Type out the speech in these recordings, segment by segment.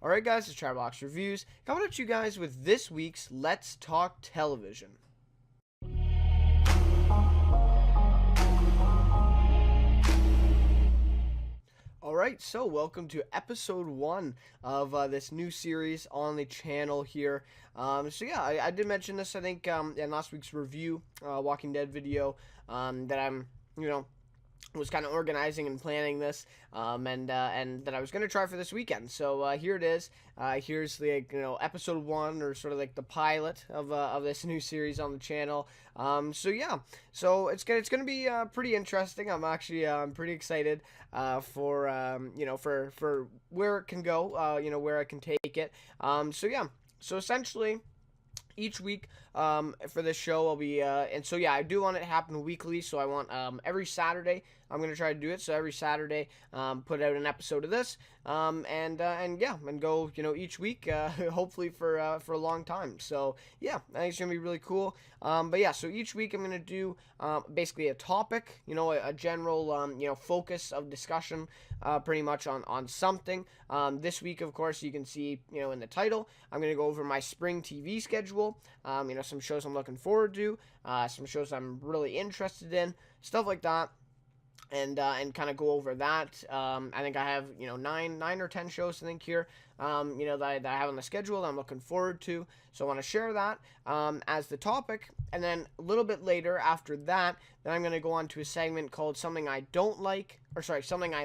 Alright guys, it's Chatterbox Reviews, coming at you guys with this week's Let's Talk Television. Alright, so welcome to episode 1 of this new series on the channel here. I did mention this, I think, in last week's review, Walking Dead video, that I'm, was kind of organizing and planning this, and that I was going to try for this weekend. So here it is. Here's the episode 1, or sort of like the pilot of this new series on the channel. So it's gonna be pretty interesting. I'm actually pretty excited for where it can go. Where I can take it. So essentially, each week for this show I'll be I do want it to happen weekly, so I want every Saturday I'm going to try to do it. So every Saturday put out an episode of this and go each week hopefully for a long time. So yeah, I think it's going to be really cool. So each week I'm going to do basically a topic, a general focus of discussion pretty much on something. This week, of course, you can see in the title, I'm going to go over my spring TV schedule, some shows I'm looking forward to, some shows I'm really interested in, stuff like that. And kind of go over that. I think I have 9 or 10 shows I think here that I have on the schedule that I'm looking forward to. So I want to share that as the topic, and then a little bit later after that, then I'm going to go on to a segment called something I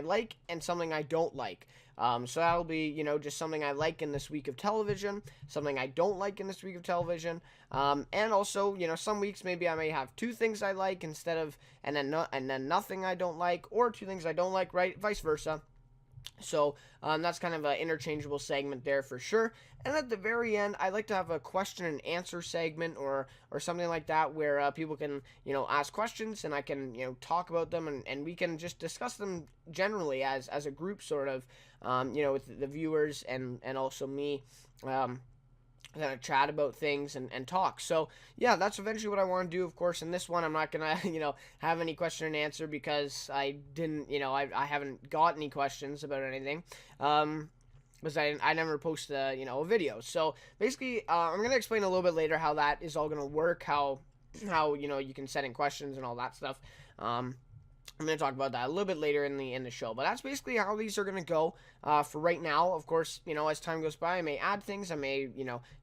like and something I don't like. So that'll be, just something I like in this week of television, something I don't like in this week of television, and also, some weeks maybe I may have 2 things I like instead of, and then nothing I don't like, or 2 things I don't like, right? Vice versa. So that's kind of an interchangeable segment there for sure. And at the very end, I like to have a question and answer segment or something like that, where people can ask questions, and I can talk about them, and we can just discuss them generally as a group, sort of, with the viewers and also me. Kind of chat about things and talk. So yeah, that's eventually what I want to do. Of course, in this one, I'm not gonna have any question and answer, because I didn't I haven't got any questions about anything, because I never post a video. So basically, I'm gonna explain a little bit later how that is all gonna work, how you can set in questions and all that stuff. I'm going to talk about that a little bit later in the show, but that's basically how these are going to go for right now. Of course, as time goes by, I may add things, I may,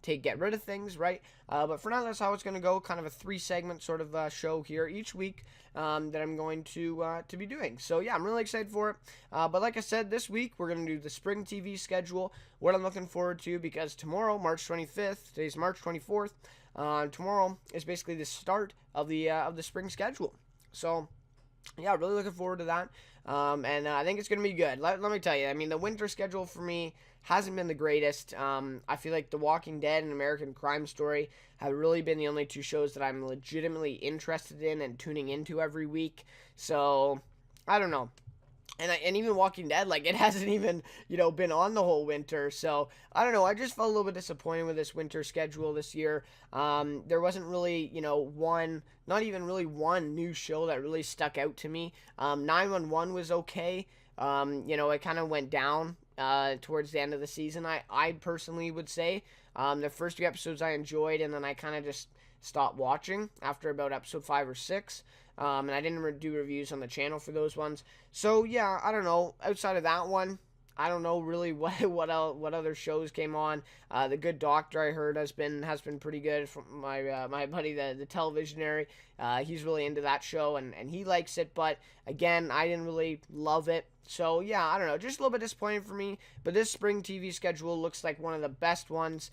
get rid of things, right? But for now, that's how it's going to go, kind of a 3-segment sort of show here each week that I'm going to be doing. So yeah, I'm really excited for it. But like I said, this week, we're going to do the spring TV schedule, what I'm looking forward to, because tomorrow, March 25th, today's March 24th, tomorrow is basically the start of the spring schedule. So yeah, really looking forward to that, and I think it's going to be good. Let me tell you, I mean, the winter schedule for me hasn't been the greatest. I feel like The Walking Dead and American Crime Story have really been the only 2 shows that I'm legitimately interested in and tuning into every week, so I don't know. And even Walking Dead, like, it hasn't even, been on the whole winter. So, I don't know. I just felt a little bit disappointed with this winter schedule this year. There wasn't really, not even really one new show that really stuck out to me. 911 was okay. It kind of went down towards the end of the season, I personally would say. The first 2 episodes I enjoyed, and then I kind of just stopped watching after about episode 5 or 6. And I didn't do reviews on the channel for those ones. So yeah, I don't know. Outside of that one, I don't know really what other shows came on. The Good Doctor, I heard, has been pretty good. From my buddy, the Televisionary, he's really into that show, and he likes it. But again, I didn't really love it. So yeah, I don't know. Just a little bit disappointing for me. But this spring TV schedule looks like one of the best ones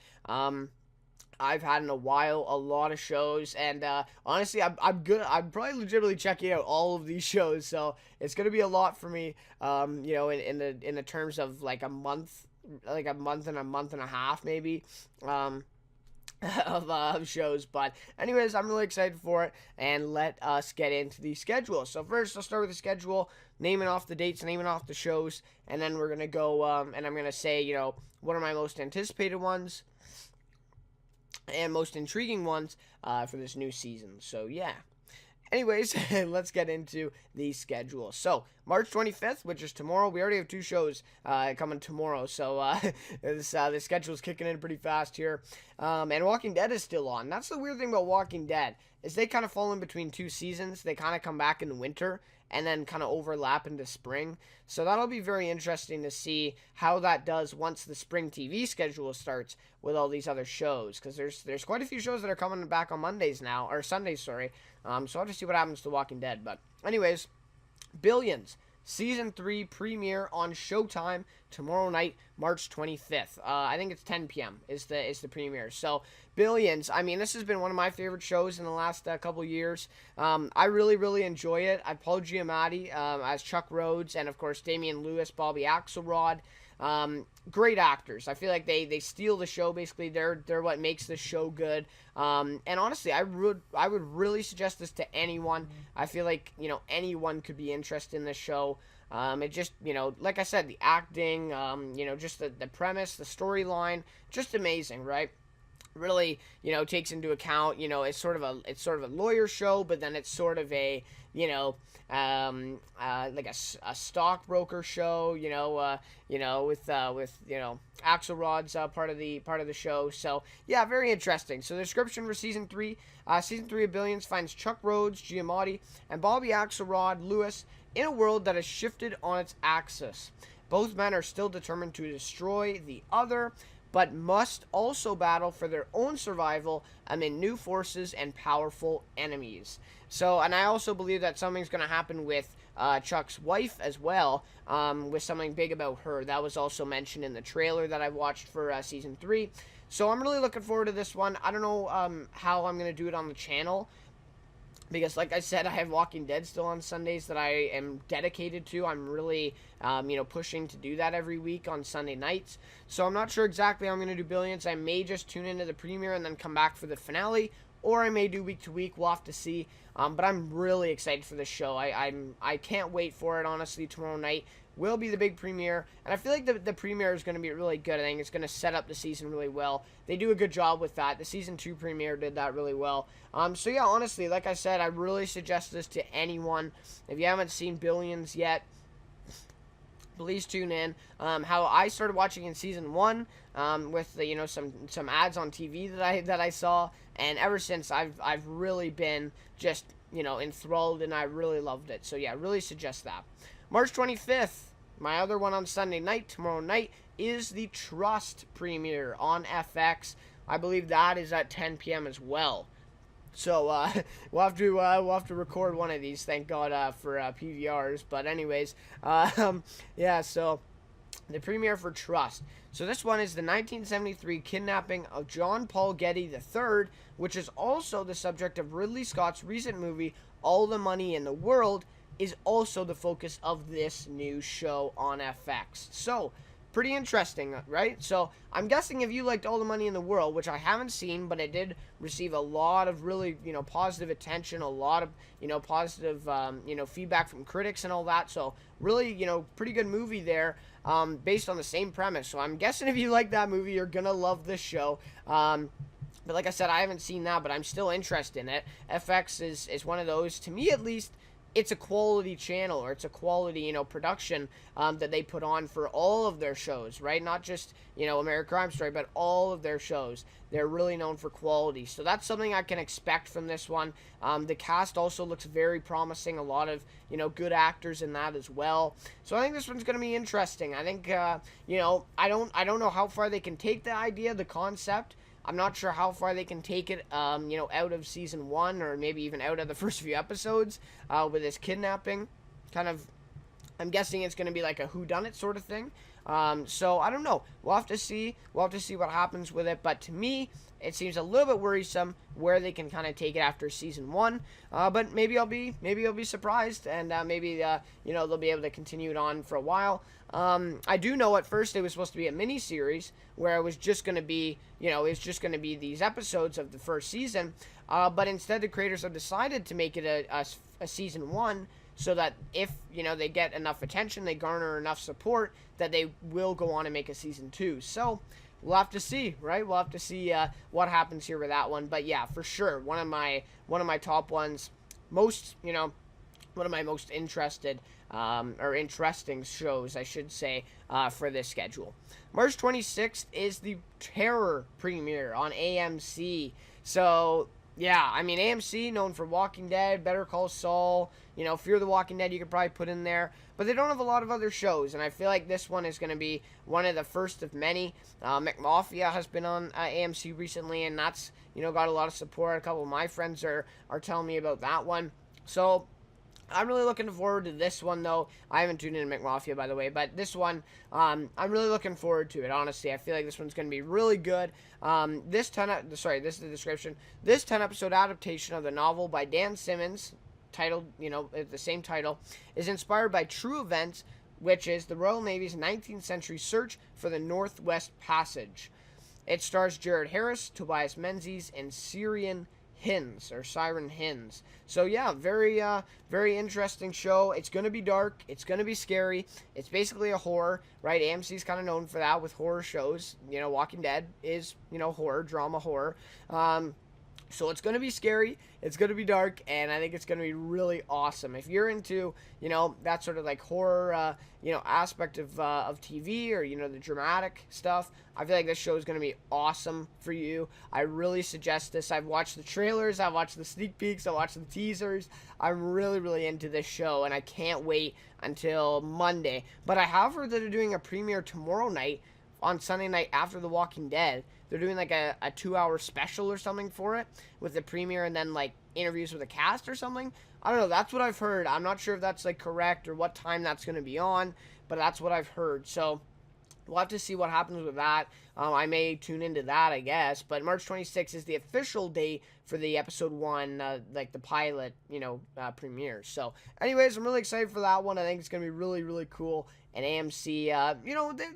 I've had in a while. A lot of shows, and honestly, I'm good. I'm probably legitimately checking out all of these shows, so it's gonna be a lot for me. In the terms of like a month and a half maybe. Of shows. But anyways, I'm really excited for it, and let us get into the schedule. So first, I'll start with the schedule, naming off the dates, naming off the shows, and then we're gonna go and I'm gonna say what are my most anticipated ones and most intriguing ones for this new season. So yeah. Anyways, let's get into the schedule. So, March 25th, which is tomorrow, we already have 2 shows coming tomorrow. So, the schedule is kicking in pretty fast here. And Walking Dead is still on. That's the weird thing about Walking Dead, is they kind of fall in between 2 seasons. They kind of come back in the winter and then kind of overlap into spring. So that'll be very interesting to see how that does once the spring TV schedule starts with all these other shows, because there's quite a few shows that are coming back on Mondays now, or Sundays, sorry. So I'll have to see what happens to Walking Dead. But anyways, Billions Season 3 premiere on Showtime tomorrow night, March 25th. I think it's 10 p.m. is the premiere. So, Billions, I mean, this has been one of my favorite shows in the last couple years. I really, really enjoy it. I have Paul Giamatti as Chuck Rhodes, and, of course, Damian Lewis, Bobby Axelrod. Great actors. I feel like they steal the show. Basically, they're what makes the show good. And honestly, I would really suggest this to anyone. I feel like anyone could be interested in this show. It just like I said, the acting, just the premise, the storyline, just amazing, right? Really, takes into account, it's sort of a lawyer show, but then it's sort of a, like a stockbroker show, with Axelrod's part of the show. So yeah, very interesting. So the description for season 3 of Billions finds Chuck Rhodes, Giamatti, and Bobby Axelrod Lewis in a world that has shifted on its axis. Both men are still determined to destroy the other, but must also battle for their own survival amid new forces and powerful enemies. So, and I also believe that something's going to happen with Chuck's wife as well, with something big about her. That was also mentioned in the trailer that I watched for Season 3. So I'm really looking forward to this one. I don't know how I'm going to do it on the channel, because like I said, I have Walking Dead still on Sundays that I am dedicated to. I'm really, pushing to do that every week on Sunday nights. So I'm not sure exactly how I'm going to do Billions. I may just tune into the premiere and then come back for the finale, or I may do week to week. We'll have to see. But I'm really excited for this show. I can't wait for it, honestly. Tomorrow night will be the big premiere, and I feel like the premiere is going to be really good. I think it's going to set up the season really well. They do a good job with that. The season 2 premiere did that really well. So yeah, honestly, like I said, I really suggest this to anyone. If you haven't seen Billions yet, please tune in. How I started watching in season 1, with the, some ads on TV that I saw, and ever since I've really been just enthralled, and I really loved it. So yeah, really suggest that. March 25th, my other one on Sunday night, tomorrow night, is the Trust premiere on FX. I believe that is at 10 p.m. as well. So we'll have to record one of these. Thank God for PVRs. But anyways, yeah. So the premiere for Trust. So this one is the 1973 kidnapping of John Paul Getty III, which is also the subject of Ridley Scott's recent movie All the Money in the World, is also the focus of this new show on FX. So, pretty interesting, right? So, I'm guessing if you liked All the Money in the World, which I haven't seen, but it did receive a lot of really, positive attention, a lot of, positive, feedback from critics and all that. So, really, pretty good movie there, based on the same premise. So, I'm guessing if you like that movie, you're gonna love this show. But like I said, I haven't seen that, but I'm still interested in it. FX is one of those, to me at least, it's a quality channel, or it's a quality, production that they put on for all of their shows, right? Not just, American Crime Story, but all of their shows. They're really known for quality. So that's something I can expect from this one. The cast also looks very promising. A lot of, good actors in that as well. So I think this one's going to be interesting. I think, I don't know how far they can take the idea, the concept. I'm not sure how far they can take it, out of season 1, or maybe even out of the first few episodes, with this kidnapping. Kind of, I'm guessing it's going to be like a whodunit sort of thing. So I don't know. We'll have to see. We'll have to see what happens with it. But to me, it seems a little bit worrisome where they can kind of take it after season 1. But maybe I'll be surprised, and maybe they'll be able to continue it on for a while. I do know at first it was supposed to be a mini series where it was just going to be, these episodes of the first season. But instead, the creators have decided to make it a season 1, so that if, they get enough attention, they garner enough support, that they will go on and make a season 2. So we'll have to see, right? We'll have to see what happens here with that one. But yeah, for sure, one of my top ones. most, one of my most interesting shows, I should say, for this schedule. March 26th is the Terror premiere on AMC. So, yeah, I mean, AMC, known for Walking Dead, Better Call Saul, Fear the Walking Dead, you could probably put in there. But they don't have a lot of other shows, and I feel like this one is going to be one of the first of many. McMafia has been on AMC recently, and that's, got a lot of support. A couple of my friends are telling me about that one. So, I'm really looking forward to this one, though. I haven't tuned in to McMafia, by the way, but this one, I'm really looking forward to it, honestly. I feel like this one's going to be really good. This is the description. This 10-episode adaptation of the novel by Dan Simmons, titled, the same title, is inspired by true events, which is the Royal Navy's 19th century search for the Northwest Passage. It stars Jared Harris, Tobias Menzies, and Siren Hinds. So yeah, very interesting show. It's going to be dark. It's going to be scary. It's basically a horror, right? AMC's kind of known for that with horror shows. Walking Dead is, horror, drama horror. So it's going to be scary, it's going to be dark, and I think it's going to be really awesome. If you're into, that sort of like horror, aspect of TV or, the dramatic stuff, I feel like this show is going to be awesome for you. I really suggest this. I've watched the trailers, I've watched the sneak peeks, I've watched the teasers. I'm really, really into this show, and I can't wait until Monday. But I have heard that they're doing a premiere tomorrow night on Sunday night after The Walking Dead. They're doing like a 2-hour special or something for it with the premiere and then like interviews with the cast or something. I don't know. That's what I've heard. I'm not sure if that's like correct or what time that's going to be on, but that's what I've heard. So we'll have to see what happens with that. I may tune into that, I guess. But March 26th is the official date for the episode 1, like the pilot, premiere. So anyways, I'm really excited for that one. I think it's going to be really, really cool. And AMC,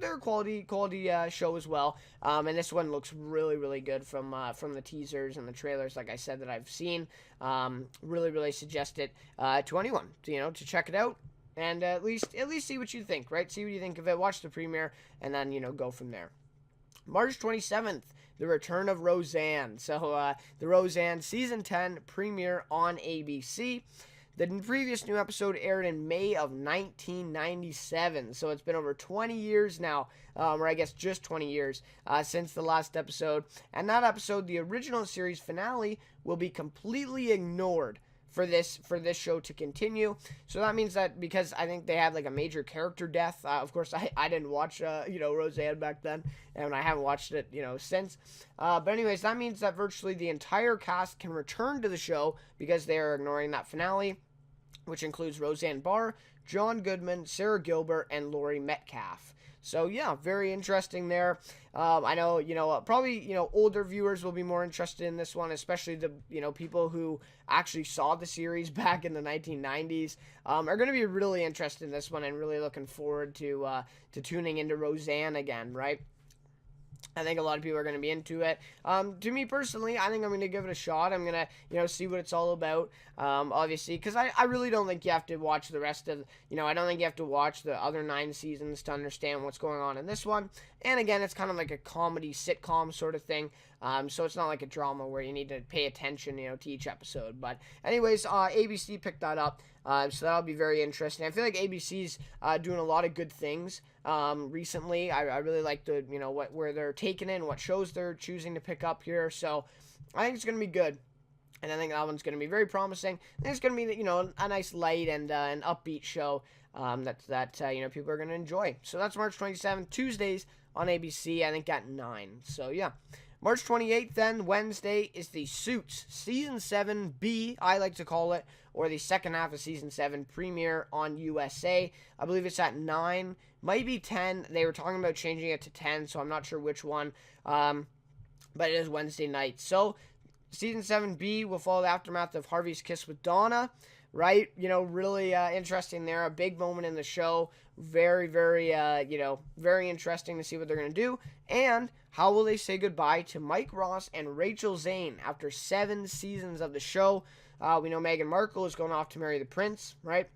they're a quality show as well. And this one looks really, really good from the teasers and the trailers, like I said, that I've seen. Really, really suggest it to anyone, to check it out and at least see what you think, right? See what you think of it. Watch the premiere and then go from there. March 27th, the return of Roseanne. So the Roseanne season 10 premiere on ABC. The previous new episode aired in May of 1997, so it's been over 20 years now, or I guess just 20 years since the last episode. And that episode, the original series finale, will be completely ignored for this show to continue. So that means that because I think they had like a major character death. Of course, I didn't watch Roseanne back then, and I haven't watched it since. But anyways, that means that virtually the entire cast can return to the show because they are ignoring that finale, which includes Roseanne Barr, John Goodman, Sarah Gilbert, and Laurie Metcalf. So yeah, very interesting there. I know, probably, older viewers will be more interested in this one, especially the, people who actually saw the series back in the 1990s, are going to be really interested in this one and really looking forward to tuning into Roseanne again, right? I think a lot of people are going to be into it. To me personally, I think I'm going to give it a shot. I'm going to, see what it's all about, obviously, because I really don't think you have to watch the rest of, I don't think you have to watch the other 9 seasons to understand what's going on in this one. And again, it's kind of like a comedy sitcom sort of thing. So it's not like a drama where you need to pay attention, to each episode. But anyways, ABC picked that up. So that'll be very interesting. I feel like ABC's doing a lot of good things recently. I really like the, where they're taking in, what shows they're choosing to pick up here. So I think it's going to be good. And I think that one's going to be very promising. I think it's going to be, a nice light and an upbeat show that people are going to enjoy. So that's March 27th, Tuesdays on ABC, I think at 9. So yeah. March 28th, then, Wednesday, is the Suits Season 7B, I like to call it, or the second half of Season 7 premiere on USA. I believe it's at 9, might be 10. They were talking about changing it to 10, so I'm not sure which one, but it is Wednesday night. So, Season 7B will follow the aftermath of Harvey's kiss with Donna, right? Really interesting there. A big moment in the show. Very, very, very interesting to see what they're going to do. And how will they say goodbye to Mike Ross and Rachel Zane after 7 seasons of the show? We know Meghan Markle is going off to marry the prince, right?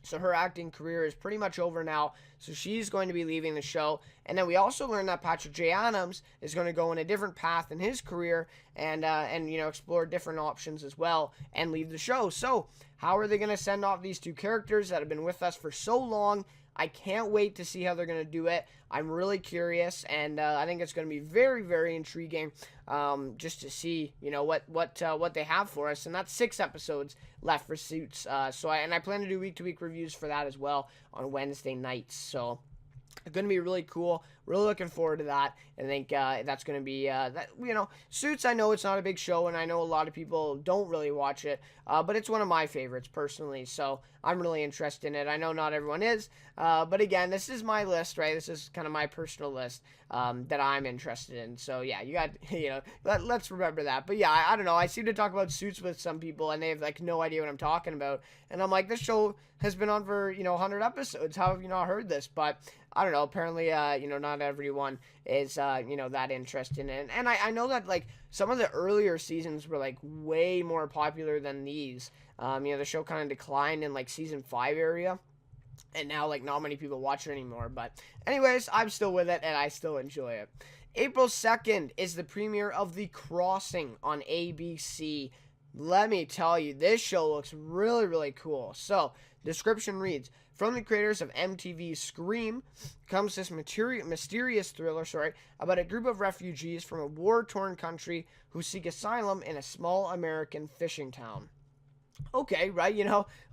So her acting career is pretty much over now. So she's going to be leaving the show. And then we also learned that Patrick J. Adams is going to go in a different path in his career and explore different options as well and leave the show. So how are they going to send off these two characters that have been with us for so long? I can't wait to see how they're going to do it. I'm really curious, and I think it's going to be very, very intriguing just to see, what they have for us. And that's 6 episodes left for Suits. I plan to do week-to-week reviews for that as well on Wednesday nights. So it's going to be really cool. Really looking forward to that. I think that's going to be, Suits, I know it's not a big show, and I know a lot of people don't really watch it, but it's one of my favorites personally, so I'm really interested in it. I know not everyone is, but again, this is my list, right? This is kind of my personal list that I'm interested in. So yeah, you got, let's remember that. But yeah, I don't know. I seem to talk about Suits with some people, and they have like no idea what I'm talking about. And I'm like, this show has been on for 100 episodes. How have you not heard this? But I don't know. Apparently, not everyone is that interested in it. And I know that like some of the earlier seasons were like way more popular than these. The show kind of declined in like season 5 area. And now, like, not many people watch it anymore. But anyways, I'm still with it, and I still enjoy it. April 2nd is the premiere of The Crossing on ABC. Let me tell you, this show looks really, really cool. So, description reads, from the creators of MTV's Scream comes this mysterious thriller, about a group of refugees from a war-torn country who seek asylum in a small American fishing town. Okay, right,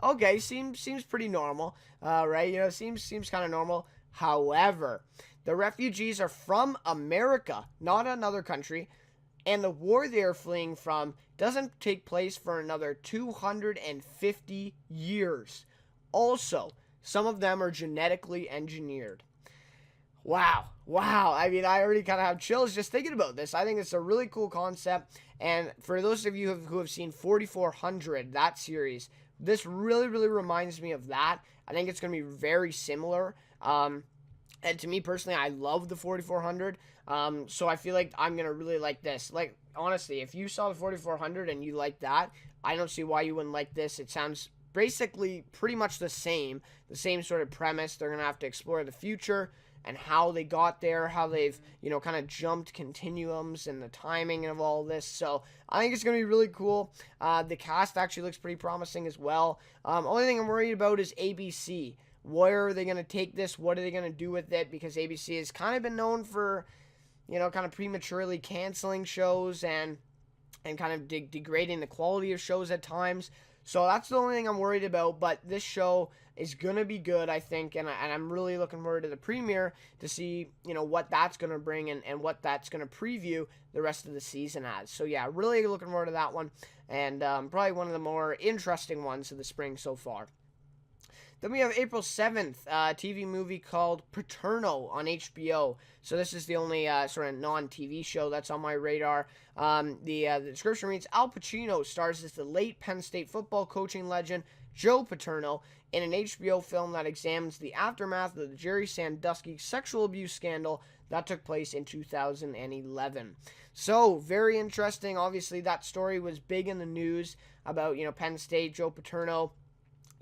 okay, seems pretty normal, right, seems kind of normal. However, the refugees are from America, not another country, and the war they're fleeing from doesn't take place for another 250 years. Also, some of them are genetically engineered. Wow. I mean, I already kind of have chills just thinking about this. I think it's a really cool concept. And for those of you who have seen 4400, that series, this really, really reminds me of that. I think it's going to be very similar. And to me personally, I love the 4400. So I feel like I'm going to really like this. Like, honestly, if you saw the 4400 and you like that, I don't see why you wouldn't like this. It sounds basically pretty much the same sort of premise. They're going to have to explore the future and how they got there, how they've, kind of jumped continuums and the timing of all this. So I think it's going to be really cool. The cast actually looks pretty promising as well. Only thing I'm worried about is ABC. Where are they going to take this? What are they going to do with it? Because ABC has kind of been known for, kind of prematurely canceling shows and kind of degrading the quality of shows at times. So that's the only thing I'm worried about, but this show is going to be good, I think, and I'm really looking forward to the premiere to see, what that's going to bring and what that's going to preview the rest of the season as. So yeah, really looking forward to that one, and probably one of the more interesting ones of the spring so far. Then we have April 7th, a TV movie called Paterno on HBO. So this is the only sort of non-TV show that's on my radar. The description reads, Al Pacino stars as the late Penn State football coaching legend Joe Paterno in an HBO film that examines the aftermath of the Jerry Sandusky sexual abuse scandal that took place in 2011. So, very interesting. Obviously, that story was big in the news about, Penn State, Joe Paterno,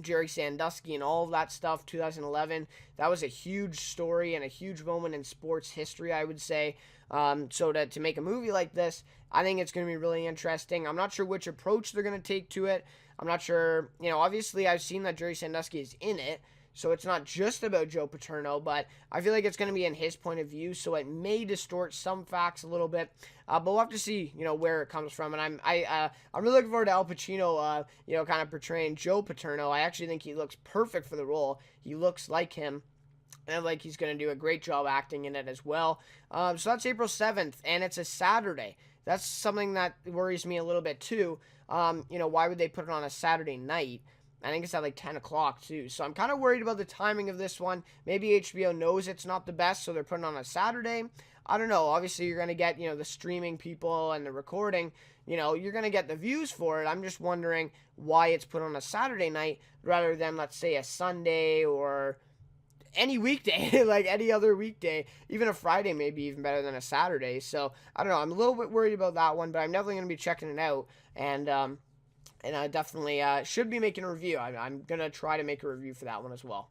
Jerry Sandusky, and all of that stuff. 2011, that was a huge story and a huge moment in sports history, I would say. So to make a movie like this, I think it's going to be really interesting. I'm not sure which approach they're going to take to it. I'm not sure, obviously I've seen that Jerry Sandusky is in it, so it's not just about Joe Paterno, but I feel like it's going to be in his point of view, so it may distort some facts a little bit, but we'll have to see, where it comes from. And I'm really looking forward to Al Pacino, kind of portraying Joe Paterno. I actually think he looks perfect for the role. He looks like him, and I like he's going to do a great job acting in it as well. So that's April 7th, and it's a Saturday. That's something that worries me a little bit too. Why would they put it on a Saturday night? I think it's at like 10 o'clock too. So I'm kind of worried about the timing of this one. Maybe HBO knows it's not the best, so they're putting it on a Saturday. I don't know. Obviously, you're going to get, the streaming people and the recording. You're going to get the views for it. I'm just wondering why it's put on a Saturday night rather than, let's say, a Sunday or any weekday, like any other weekday. Even a Friday may be even better than a Saturday. So, I don't know. I'm a little bit worried about that one, but I'm definitely going to be checking it out. And, and I definitely should be making a review. I'm going to try to make a review for that one as well.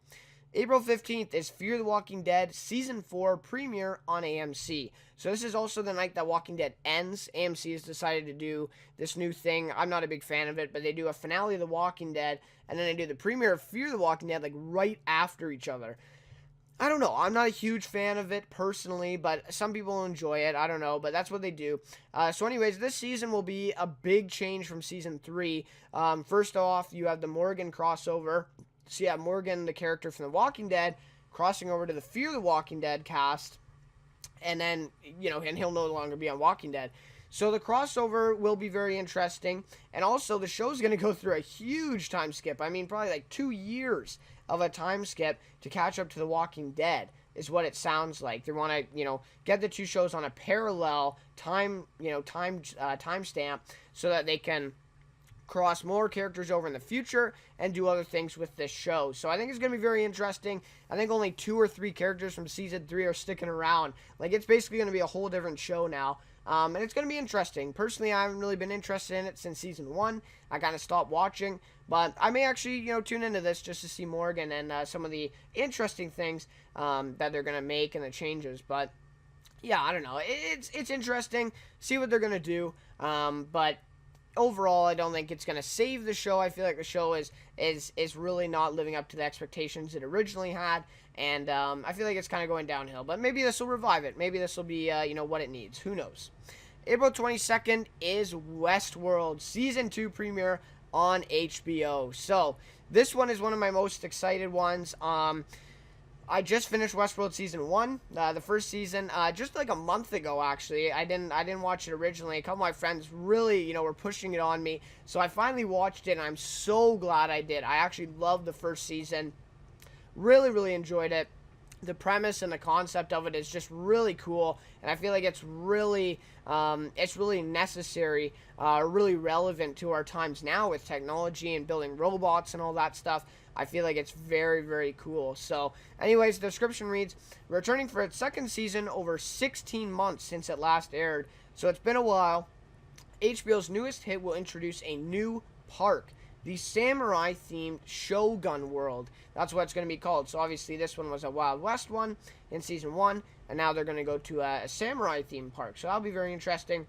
April 15th is Fear the Walking Dead Season 4 premiere on AMC. So this is also the night that Walking Dead ends. AMC has decided to do this new thing. I'm not a big fan of it, but they do a finale of The Walking Dead, and then they do the premiere of Fear the Walking Dead, like, right after each other. I don't know. I'm not a huge fan of it personally, but some people enjoy it. I don't know, but that's what they do. So anyways, this season will be a big change from Season 3. First off, you have the Morgan crossover. So you have Morgan, the character from The Walking Dead, crossing over to the Fear the Walking Dead cast, and then, and he'll no longer be on Walking Dead. So the crossover will be very interesting, and also the show's going to go through a huge time skip. I mean, probably like 2 years of a time skip to catch up to The Walking Dead is what it sounds like. They want to, get the two shows on a parallel time stamp so that they can cross more characters over in the future and do other things with this show. So I think it's going to be very interesting. I think only 2 or 3 characters from Season 3 are sticking around. Like, it's basically going to be a whole different show now. And it's going to be interesting. Personally, I haven't really been interested in it since Season 1. I kind of stopped watching. But I may actually, tune into this just to see Morgan and some of the interesting things that they're going to make and the changes. But, yeah, I don't know. It's interesting. See what they're going to do. But overall, I don't think it's going to save the show. I feel like the show is really not living up to the expectations it originally had, and I feel like it's kind of going downhill. But maybe this will revive it. Maybe this will be, what it needs. Who knows? April 22nd is Westworld Season 2 premiere on HBO. So, this one is one of my most excited ones. I just finished Westworld Season 1, the first season, just like a month ago, actually. I didn't watch it originally. A couple of my friends really, were pushing it on me. So I finally watched it, and I'm so glad I did. I actually loved the first season. Really, really enjoyed it. The premise and the concept of it is just really cool, and I feel like it's really necessary, really relevant to our times now with technology and building robots and all that stuff. I feel like it's very, very cool. So, anyways, the description reads, returning for its second season over 16 months since it last aired, so it's been a while. HBO's newest hit will introduce a new park, the samurai-themed Shogun World. That's what it's going to be called. So obviously this one was a Wild West one in Season 1, and now they're going to go to a samurai-themed park. So that'll be very interesting,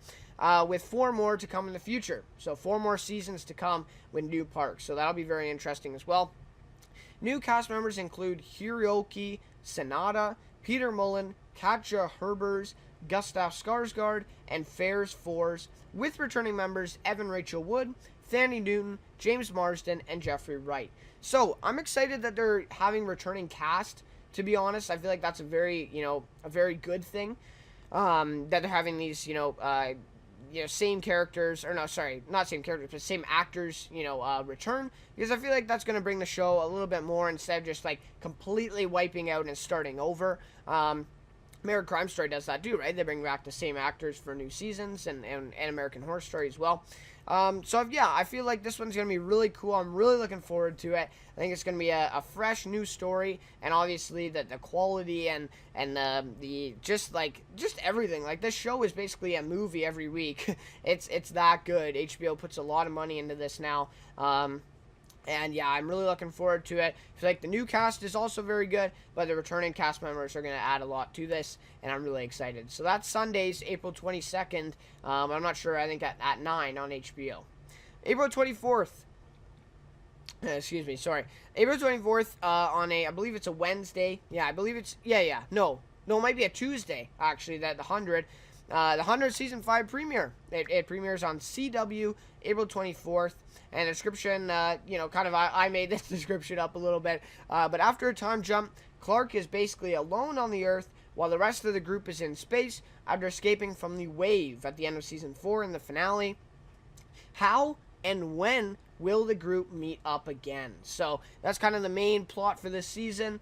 with 4 more to come in the future. So 4 more seasons to come with new parks. So that'll be very interesting as well. New cast members include Hiroki Sanada, Peter Mullen, Katja Herbers, Gustav Skarsgård, and Fairs Fours, with returning members Evan Rachel Wood, Thandie Newton, James Marsden, and Jeffrey Wright. So, I'm excited that they're having returning cast, to be honest. I feel like that's a very good thing, that they're having these, same characters, or no, sorry, not same characters, but same actors, return, because I feel like that's going to bring the show a little bit more instead of just, like, completely wiping out and starting over. American Crime Story does that too, right? They bring back the same actors for new seasons, and American Horror Story as well. So yeah, I feel like this one's going to be really cool. I'm really looking forward to it. I think it's going to be a fresh new story, and obviously the quality and the just everything. Like, this show is basically a movie every week. It's that good. HBO puts a lot of money into this now. And yeah, I'm really looking forward to it. I feel like the new cast is also very good, but the returning cast members are going to add a lot to this, and I'm really excited. So that's Sundays, April 22nd. I'm not sure, I think at 9 on HBO. April 24th. April 24th on I believe it's a Wednesday. Yeah, I believe it's, no, it might be a Tuesday, actually, that the 100. The 100 Season 5 premiere. It premieres on CW April 24th. And the description, I made this description up a little bit. But after a time jump, Clark is basically alone on the Earth while the rest of the group is in space after escaping from the wave at the end of Season 4 in the finale. How and when will the group meet up again? So that's kind of the main plot for this season.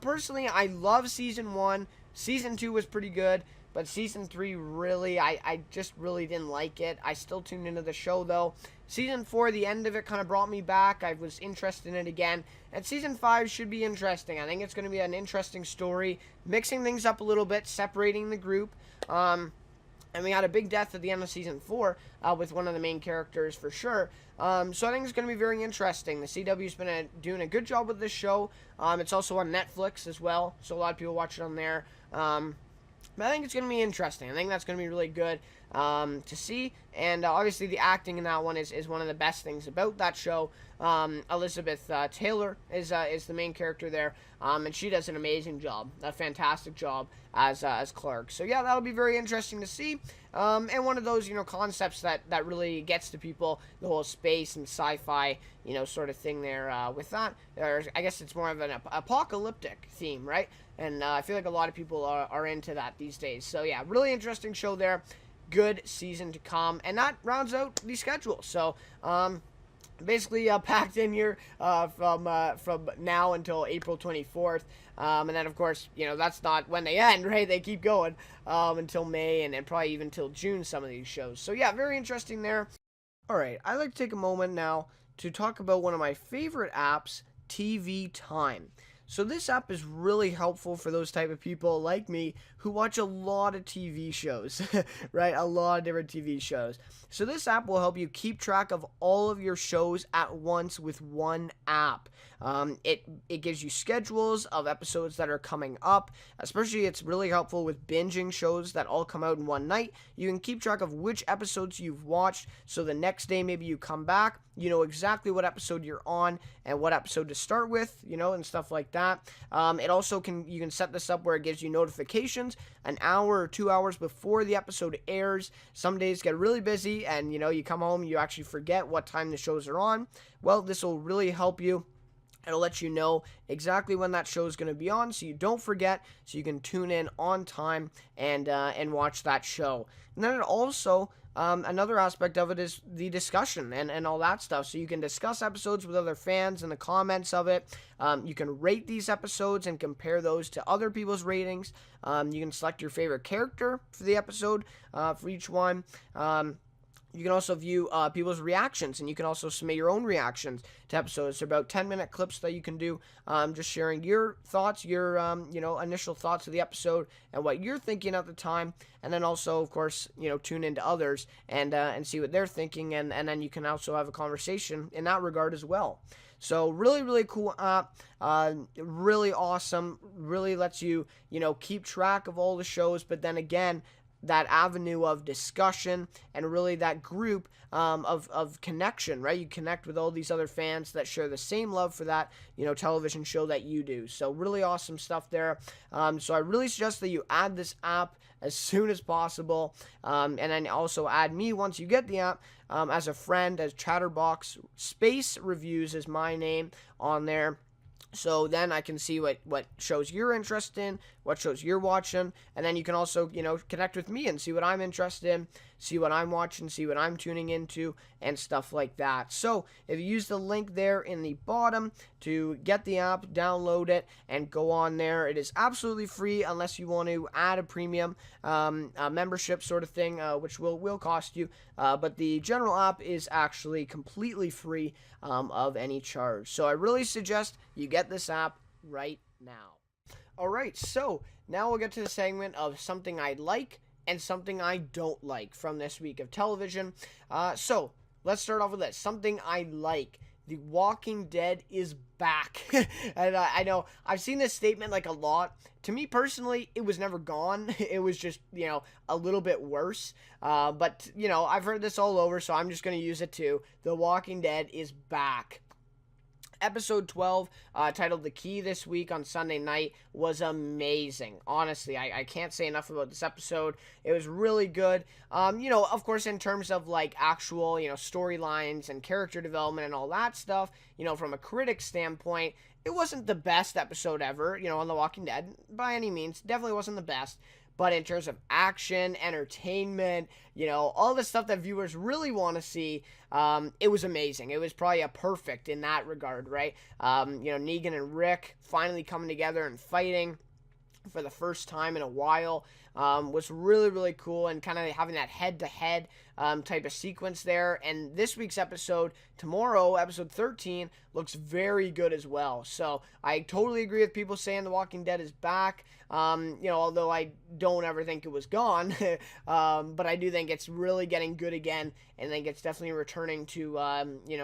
Personally, I love Season 1. Season 2 was pretty good. But Season 3, really, I just really didn't like it. I still tuned into the show, though. Season 4, the end of it kind of brought me back. I was interested in it again. And Season 5 should be interesting. I think it's going to be an interesting story. Mixing things up a little bit, separating the group. And we had a big death at the end of season 4 with one of the main characters for sure. So I think it's going to be very interesting. The CW's been doing a good job with this show. It's also on Netflix as well, so a lot of people watch it on there. But I think it's going to be interesting. I think that's going to be really good to see. And obviously the acting in that one is one of the best things about that show. Elizabeth Taylor is the main character there, and she does an amazing job, a fantastic job as Clark. So yeah, that'll be very interesting to see. And one of those concepts that really gets to people, the whole space and sci-fi sort of thing there. With that, I guess it's more of an apocalyptic theme, right? And I feel like a lot of people are into that these days. So yeah, really interesting show there. Good season to come, and that rounds out the schedule. So basically packed in here from now until April 24th. And then, of course, that's not when they end, right? They keep going until May and probably even till June, some of these shows. So, yeah, very interesting there. All right, I'd like to take a moment now to talk about one of my favorite apps, TV Time. So this app is really helpful for those type of people like me who watch a lot of TV shows, right? A lot of different TV shows. So this app will help you keep track of all of your shows at once with one app. It gives you schedules of episodes that are coming up. Especially, it's really helpful with binging shows that all come out in one night. You can keep track of which episodes you've watched, so the next day maybe you come back, you know exactly what episode you're on and what episode to start with, and stuff like that. It also you can set this up where it gives you notifications an hour or 2 hours before the episode airs. Some days get really busy and you come home, you actually forget what time the shows are on. Well, this will really help you. It'll let you know exactly when that show is going to be on, so you don't forget, so you can tune in on time and watch that show. And then it also, another aspect of it is the discussion and all that stuff. So you can discuss episodes with other fans and the comments of it. You can rate these episodes and compare those to other people's ratings. You can select your favorite character for the episode for each one. You can also view people's reactions, and you can also submit your own reactions to episodes. They're about 10-minute clips that you can do, just sharing your thoughts, your initial thoughts of the episode and what you're thinking at the time, and then also, of course, tune into others and see what they're thinking, and then you can also have a conversation in that regard as well. So really, really cool app, really awesome, really lets you, keep track of all the shows, but then again, that avenue of discussion and really that group of connection, right? You connect with all these other fans that share the same love for that, television show that you do. So really awesome stuff there. So I really suggest that you add this app as soon as possible. And then also add me once you get the app as a friend, as Chatterbox Reviews is my name on there. So then I can see what shows you're interested in, what shows you're watching, and then you can also, connect with me and see what I'm interested in, see what I'm watching, see what I'm tuning into, and stuff like that. So if you use the link there in the bottom to get the app, download it, and go on there. It is absolutely free unless you want to add a premium membership sort of thing, which will cost you. But the general app is actually completely free of any charge. So I really suggest you get this app right now. Alright, so now we'll get to the segment of something I like and something I don't like from this week of television. So let's start off with this. Something I like. The Walking Dead is back. And I know I've seen this statement like a lot. To me personally, it was never gone. It was just, a little bit worse. But, I've heard this all over, so I'm just going to use it too. The Walking Dead is back. Episode 12, titled The Key this week on Sunday night, was amazing. Honestly, I can't say enough about this episode. It was really good. Of course, in terms of, actual, storylines and character development and all that stuff, from a critic standpoint, it wasn't the best episode ever, on The Walking Dead, by any means. Definitely wasn't the best. But in terms of action, entertainment, all the stuff that viewers really want to see, it was amazing. It was probably a perfect in that regard, right? Negan and Rick finally coming together and fighting. for the first time in a while. Was really, really cool, and kind of having that head-to-head type of sequence there. And this week's episode, tomorrow, episode 13, looks very good as well. So I totally agree with people saying The Walking Dead is back. Although I don't ever think it was gone, but I do think it's really getting good again, and I think it's definitely returning to,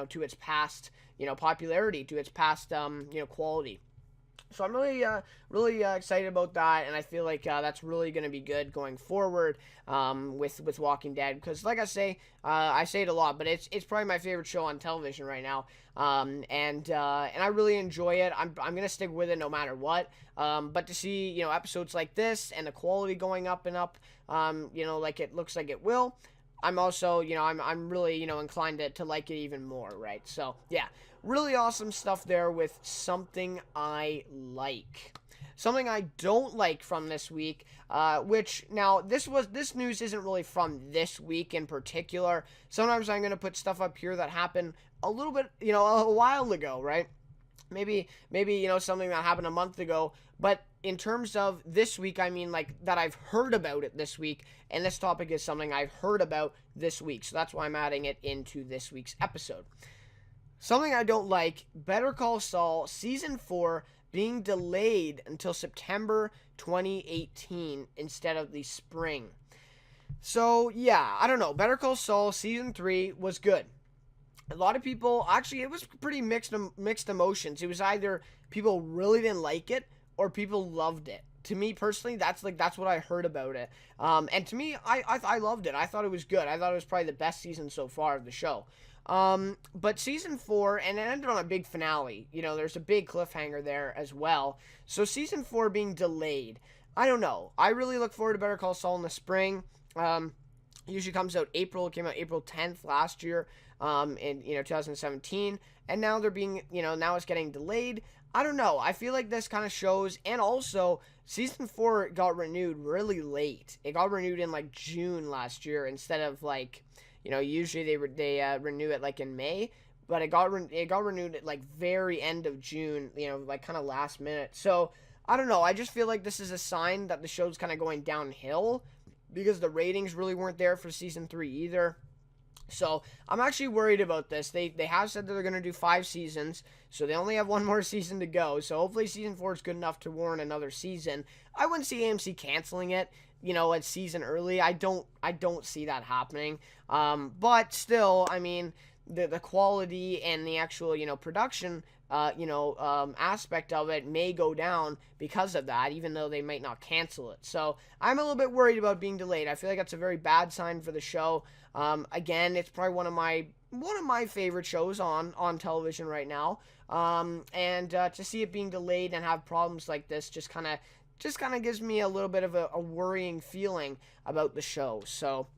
to its past, popularity, to its past, quality. So I'm really excited about that, and I feel like that's really going to be good going forward with Walking Dead, because like I say it a lot, but it's probably my favorite show on television right now, and I really enjoy it. I'm gonna stick with it no matter what. But to see episodes like this and the quality going up and up, like it looks like it will. I'm also, I'm really, inclined to like it even more, right? So, yeah, really awesome stuff there with something I like. Something I don't like from this week, which, now, this news isn't really from this week in particular. Sometimes I'm going to put stuff up here that happened a little bit, a while ago, right? Maybe, something that happened a month ago, but in terms of this week, I mean, like, that I've heard about it this week, and this topic is something I've heard about this week, so that's why I'm adding it into this week's episode. Something I don't like, Better Call Saul Season 4 being delayed until September 2018 instead of the spring. So, yeah, I don't know, Better Call Saul Season 3 was good. A lot of people, actually, it was pretty mixed emotions. It was either people really didn't like it, or people loved it. To me personally, that's what I heard about it. And to me, I loved it. I thought it was good. I thought it was probably the best season so far of the show. But season 4, and it ended on a big finale. There's a big cliffhanger there as well. So season 4 being delayed, I don't know. I really look forward to Better Call Saul in the spring. Usually comes out April. It came out April 10th last year, in 2017, and now they're being, now it's getting delayed. I don't know. I feel like this kind of shows, and also season 4 got renewed really late. It got renewed in like June last year instead of like, usually they renew it like in May, but it got renewed at like very end of June, like kind of last minute. So I don't know. I just feel like this is a sign that the show's kind of going downhill, because the ratings really weren't there for season 3 either. So I'm actually worried about this. They have said that they're going to do 5 seasons, so they only have one more season to go. So hopefully season 4 is good enough to warrant another season. I wouldn't see AMC canceling it, a season early. I don't see that happening. But still, I mean, the quality and the actual production aspect of it may go down because of that, even though they might not cancel it. So I'm a little bit worried about being delayed. I feel like that's a very bad sign for the show. Again, it's probably one of my favorite shows on television right now. And to see it being delayed and have problems like this just kind of gives me a little bit of a worrying feeling about the show. So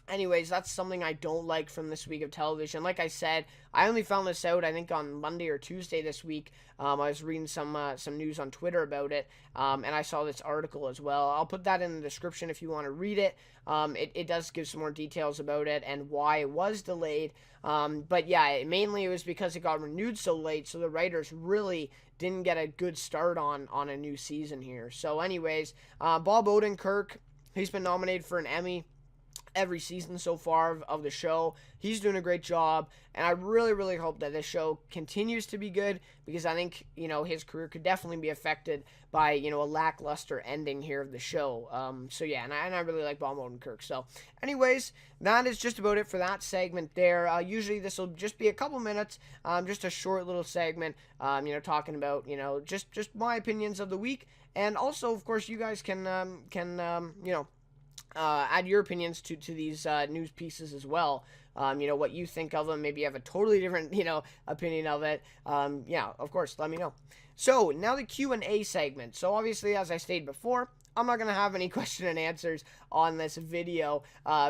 anyways, that's something I don't like from this week of television. Like I said, I only found this out, I think, on Monday or Tuesday this week. I was reading some news on Twitter about it, and I saw this article as well. I'll put that in the description if you want to read it. It does give some more details about it and why it was delayed. But yeah, mainly it was because it got renewed so late, so the writers really didn't get a good start on a new season here. So anyways, Bob Odenkirk, he's been nominated for an Emmy every season so far of the show. He's doing a great job, and I really, really hope that this show continues to be good, because I think, his career could definitely be affected by, a lackluster ending here of the show. So yeah, and I really like Bob Odenkirk. So anyways, that is just about it for that segment there. Usually this will just be a couple minutes, just a short little segment, talking about, just my opinions of the week, and also, of course, you guys can add your opinions to these news pieces as well. What you think of them. Maybe you have a totally different, opinion of it. Yeah, of course, let me know. So, now the Q&A segment. So, obviously, as I stated before, I'm not going to have any question and answers on this video,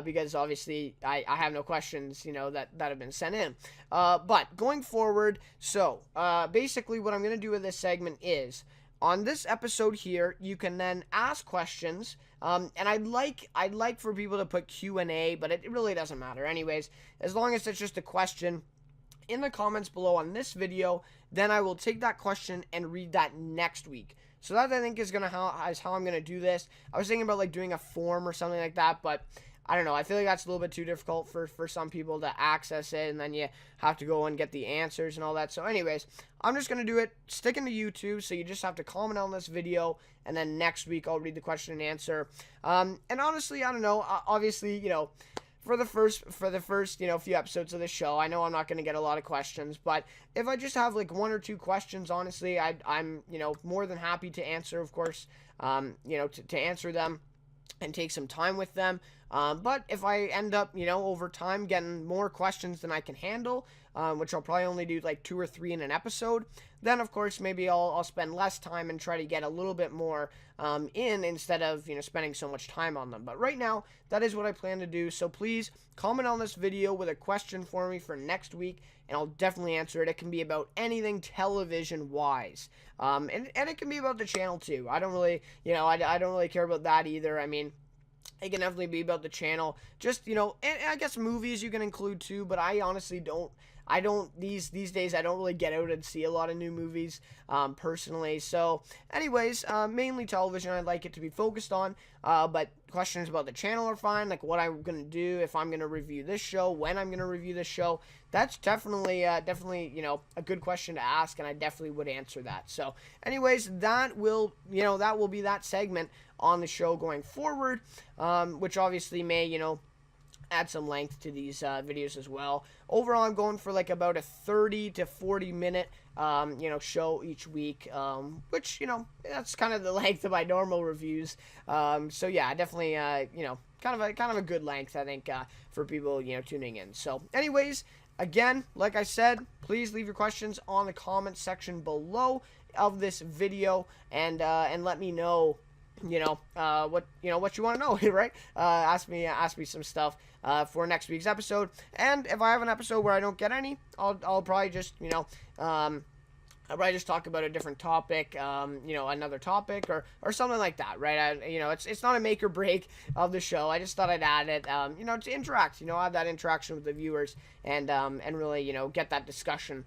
because obviously I have no questions, that have been sent in. But going forward, so basically what I'm going to do with this segment is, on this episode here, you can then ask questions, and I'd like for people to put Q&A, but it really doesn't matter anyways, as long as it's just a question in the comments below on this video. Then I will take that question and read that next week. So that I think is how I'm gonna do this. I was thinking about like doing a form or something like that, but I don't know. I feel like that's a little bit too difficult for some people to access it, and then you have to go and get the answers and all that. So anyways, I'm just going to do it sticking to YouTube, so you just have to comment on this video, and then next week I'll read the question and answer. And honestly, I don't know. Obviously, for the first few episodes of the show, I know I'm not going to get a lot of questions, but if I just have like 1 or 2 questions, honestly, I'm more than happy to answer, of course, to answer them and take some time with them. But if I end up, over time getting more questions than I can handle, which I'll probably only do like 2 or 3 in an episode, then of course maybe I'll spend less time and try to get a little bit more instead of spending so much time on them. But right now, that is what I plan to do. So please comment on this video with a question for me for next week, and I'll definitely answer it. It can be about anything television wise, and it can be about the channel too. I don't really I don't really care about that either. I mean, it can definitely be about the channel. Just, and I guess movies you can include too, but I honestly don't. These days, I don't really get out and see a lot of new movies, personally. So, anyways, mainly television I'd like it to be focused on, but questions about the channel are fine, like what I'm going to do, if I'm going to review this show, when I'm going to review this show. That's definitely, a good question to ask, and I definitely would answer that. So, anyways, that will be that segment on the show going forward, which obviously may, add some length to these videos as well. Overall, I'm going for like about a 30 to 40 minute show each week, which that's kind of the length of my normal reviews. So yeah, definitely kind of a good length, I think, for people tuning in. So anyways, again, like I said, please leave your questions on the comment section below of this video, and let me know what you want to know, right? Ask me some stuff for next week's episode, and if I have an episode where I don't get any, I'll probably just I'll probably just talk about a different topic, another topic or something like that, right? It's not a make or break of the show. I just thought I'd add it, to interact, have that interaction with the viewers, and really, get that discussion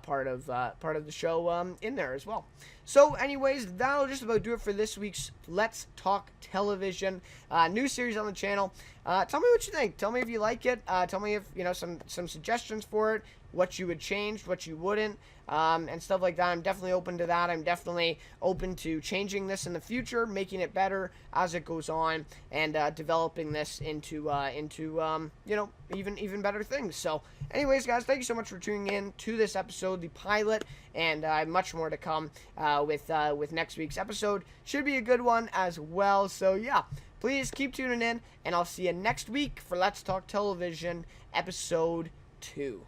part of the show in there as well. So, anyways, that'll just about do it for this week's Let's Talk Television new series on the channel. Tell me what you think. Tell me if you like it. Tell me if some suggestions for it, what you would change, what you wouldn't, and stuff like that. I'm definitely open to that. I'm definitely open to changing this in the future, making it better as it goes on, and developing this into even better things. So, anyways, guys, thank you so much for tuning in to this episode, the pilot, and much more to come with next week's episode. Should be a good one as well. So yeah, please keep tuning in, and I'll see you next week for Let's Talk Television episode 2.